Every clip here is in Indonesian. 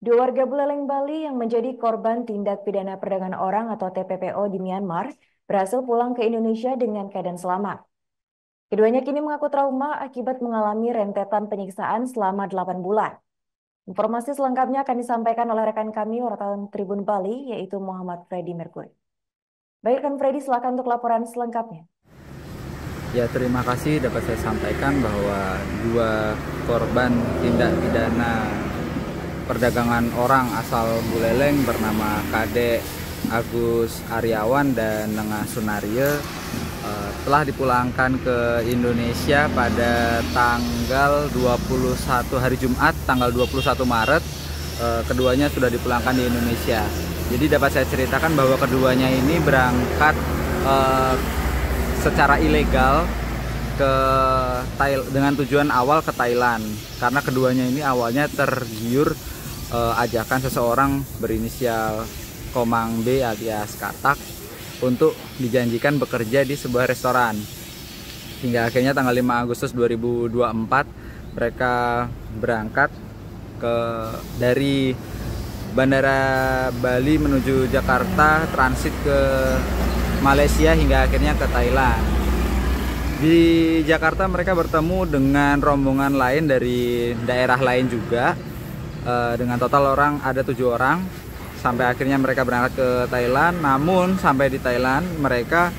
Dua warga Buleleng, Bali yang menjadi korban tindak pidana perdagangan orang atau TPPO di Myanmar berhasil pulang ke Indonesia dengan keadaan selamat. Keduanya kini mengaku trauma akibat mengalami rentetan penyiksaan selama 8 bulan. Informasi selengkapnya akan disampaikan oleh rekan kami wartawan Tribun Bali, yaitu Muhammad Freddy Mercury. Baik, rekan Freddy, silakan untuk laporan selengkapnya. Ya, terima kasih dapat saya sampaikan bahwa dua korban tindak pidana perdagangan orang asal Buleleng bernama Kade Agus Aryawan dan Nengah Sunario telah dipulangkan ke Indonesia pada tanggal 21 hari Jumat, tanggal 21 Maret. Keduanya sudah dipulangkan di Indonesia. Jadi dapat saya ceritakan bahwa keduanya ini berangkat secara ilegal ke dengan tujuan awal ke Thailand, karena keduanya ini awalnya tergiur ajakan seseorang berinisial Komang B alias Katak untuk dijanjikan bekerja di sebuah restoran. Hingga akhirnya tanggal 5 Agustus 2024 mereka berangkat dari Bandara Bali menuju Jakarta, transit ke Malaysia hingga akhirnya ke Thailand. Di Jakarta mereka bertemu dengan rombongan lain dari daerah lain juga. Dengan total orang ada 7 orang. Sampai akhirnya mereka berangkat ke Thailand. Namun sampai di Thailand mereka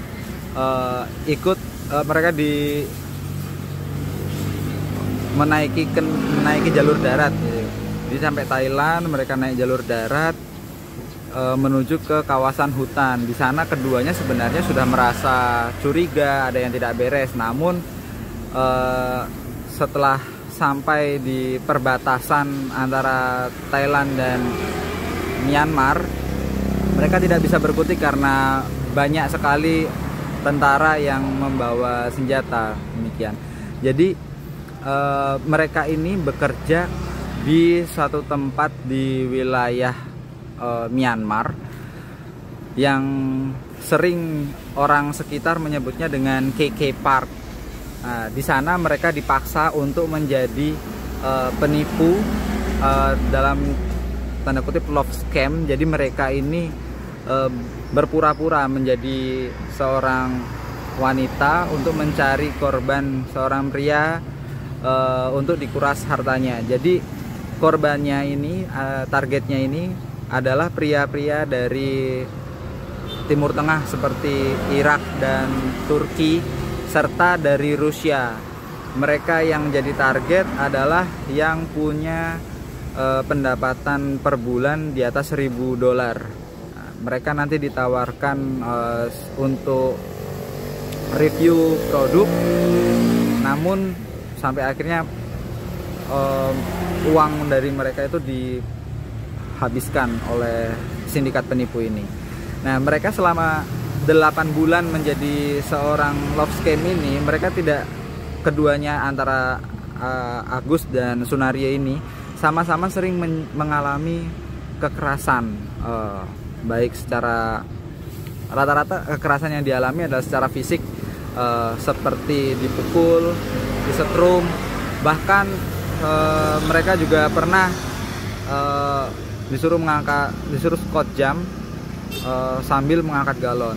menaiki jalur darat gitu. Jadi sampai Thailand mereka naik jalur darat menuju ke kawasan hutan. Di sana keduanya sebenarnya sudah merasa curiga, ada yang tidak beres. Namun setelah sampai di perbatasan antara Thailand dan Myanmar, mereka tidak bisa berkutik karena banyak sekali tentara yang membawa senjata. Demikian. Jadi mereka ini bekerja di suatu tempat di wilayah Myanmar yang sering orang sekitar menyebutnya dengan KK Park. Nah, di sana mereka dipaksa untuk menjadi penipu dalam tanda kutip love scam. Jadi mereka ini berpura-pura menjadi seorang wanita untuk mencari korban seorang pria untuk dikuras hartanya. Jadi korbannya ini, targetnya ini adalah pria-pria dari Timur Tengah seperti Irak dan Turki serta dari Rusia. Mereka yang jadi target adalah yang punya pendapatan per bulan di atas $1.000. Mereka nanti ditawarkan untuk review produk, namun sampai akhirnya uang dari mereka itu dihabiskan oleh sindikat penipu ini. Nah, mereka selama 8 bulan menjadi seorang love scam ini, mereka tidak, keduanya antara Agus dan Sunario ini sama-sama sering mengalami kekerasan, baik secara rata-rata kekerasan yang dialami adalah secara fisik, seperti dipukul, disetrum, bahkan mereka juga pernah disuruh squat jam sambil mengangkat galon.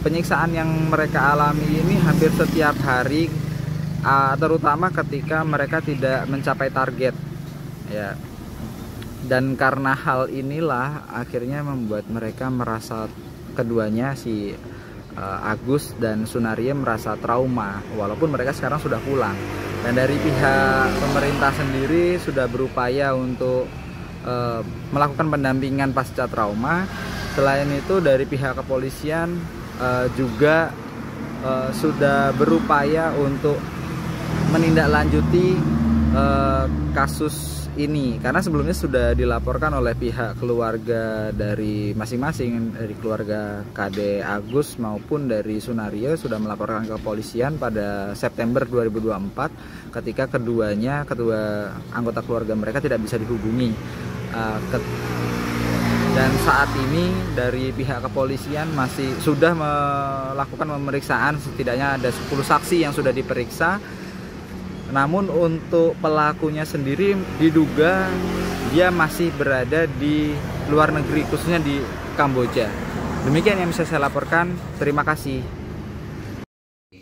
Penyiksaan yang mereka alami ini hampir setiap hari, terutama ketika mereka tidak mencapai target. Ya, dan karena hal inilah akhirnya membuat mereka merasa, keduanya si Agus dan Sunario merasa trauma walaupun mereka sekarang sudah pulang. Dan dari pihak pemerintah sendiri sudah berupaya untuk melakukan pendampingan pasca trauma. Selain itu dari pihak kepolisian juga sudah berupaya untuk menindaklanjuti kasus ini, karena sebelumnya sudah dilaporkan oleh pihak keluarga dari masing-masing, dari keluarga Kade Agus maupun dari Sunario sudah melaporkan ke kepolisian pada September 2024 ketika kedua anggota keluarga mereka tidak bisa dihubungi. Dan saat ini dari pihak kepolisian masih sudah melakukan pemeriksaan, setidaknya ada 10 saksi yang sudah diperiksa. Namun untuk pelakunya sendiri diduga dia masih berada di luar negeri, khususnya di Kamboja. Demikian yang bisa saya laporkan. Terima kasih.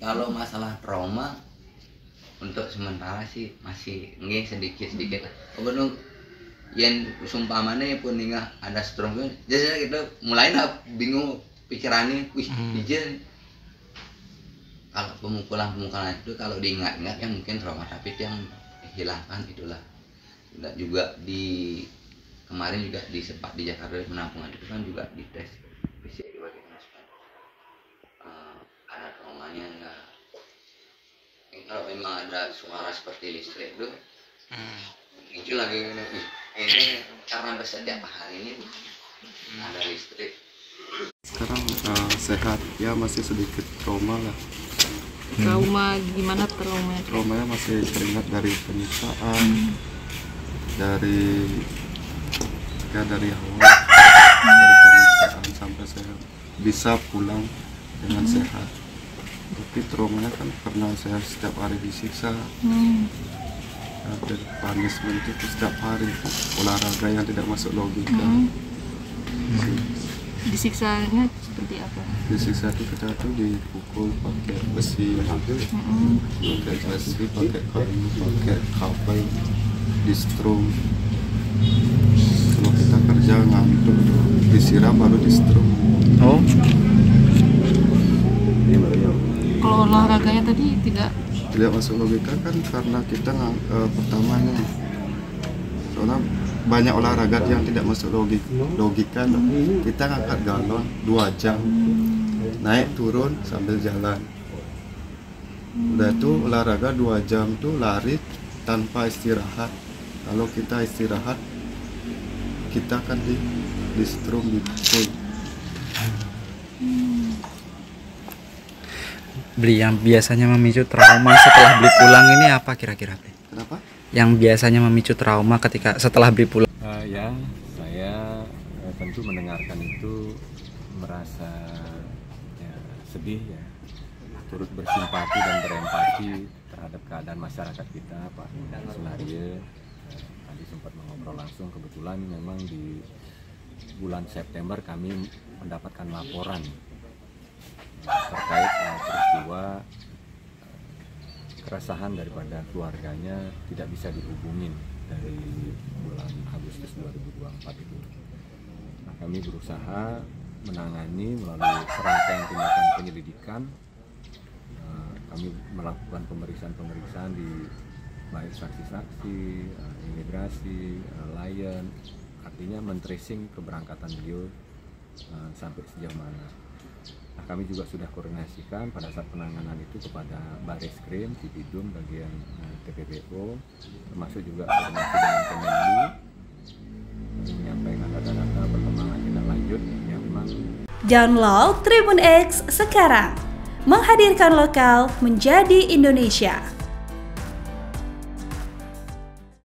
Kalau masalah trauma untuk sementara sih masih nggih sedikit lah. Kemudian yang sumpamane pun ningah ada stroke, jadi kita mulai bingung pikirannya, izin. Kalau pemukulan itu kalau diingat-ingat yang mungkin trauma, tapi itu yang hilangkan itulah. Dan juga di kemarin juga sempat di Jakarta penampungan itu kan juga dites fisik juga kita ada traumanya enggak. Kalau memang ada suara seperti listrik itu itu lagi ini karena setiap hari ini ada listrik. Sekarang sehat ya, masih sedikit trauma lah. Trauma gimana traumanya? Traumanya masih teringat dari penyiksaan, dari awal dari penyiksaan sampai saya bisa pulang dengan sehat. Tapi traumanya kan karena saya setiap hari disiksa, dan punishment itu setiap hari, olahraga yang tidak masuk logika. Disiksanya seperti apa? Disiksa itu kita tuh dipukul pakai besi, pakai kayu, pakai kabel, distrum. Kalau kita kerja ngantuk tuh disiram baru distrum. Oh. Kalau olahraganya tadi tidak masuk logika kan karena kita pertamanya soalnya banyak olahraga yang tidak masuk logika. Kita ngangkat galon 2 jam, naik turun sambil jalan. Udah tuh olahraga 2 jam tuh lari tanpa istirahat. Kalau kita istirahat, kita kan di strum, dipukul. Beli yang biasanya memicu trauma setelah beli pulang ini apa kira-kira? Kenapa? Yang biasanya memicu trauma ketika setelah beli pulang? Ya, saya tentu mendengarkan itu merasa ya, sedih ya, turut bersimpati dan berempati terhadap keadaan masyarakat kita, Pak Sunaria. Tadi sempat mengobrol langsung, kebetulan memang di bulan September kami mendapatkan laporan terkait peristiwa keresahan daripada keluarganya tidak bisa dihubungin dari bulan Agustus 2024 itu. Nah, kami berusaha menangani melalui serangkaian tindakan penyelidikan. Kami melakukan pemeriksaan di baik saksi-saksi, imigrasi, lion, artinya men-tracing keberangkatan beliau sampai sejauh mana. Nah, kami juga sudah koordinasikan pada saat penanganan itu kepada Bareskrim, Tipidum bagian TPPO, termasuk juga koordinasi dengan Kemenlu, menyampaikan data-data perkembangan tindak lanjut yang memang. Download Tribun X sekarang, menghadirkan lokal menjadi Indonesia.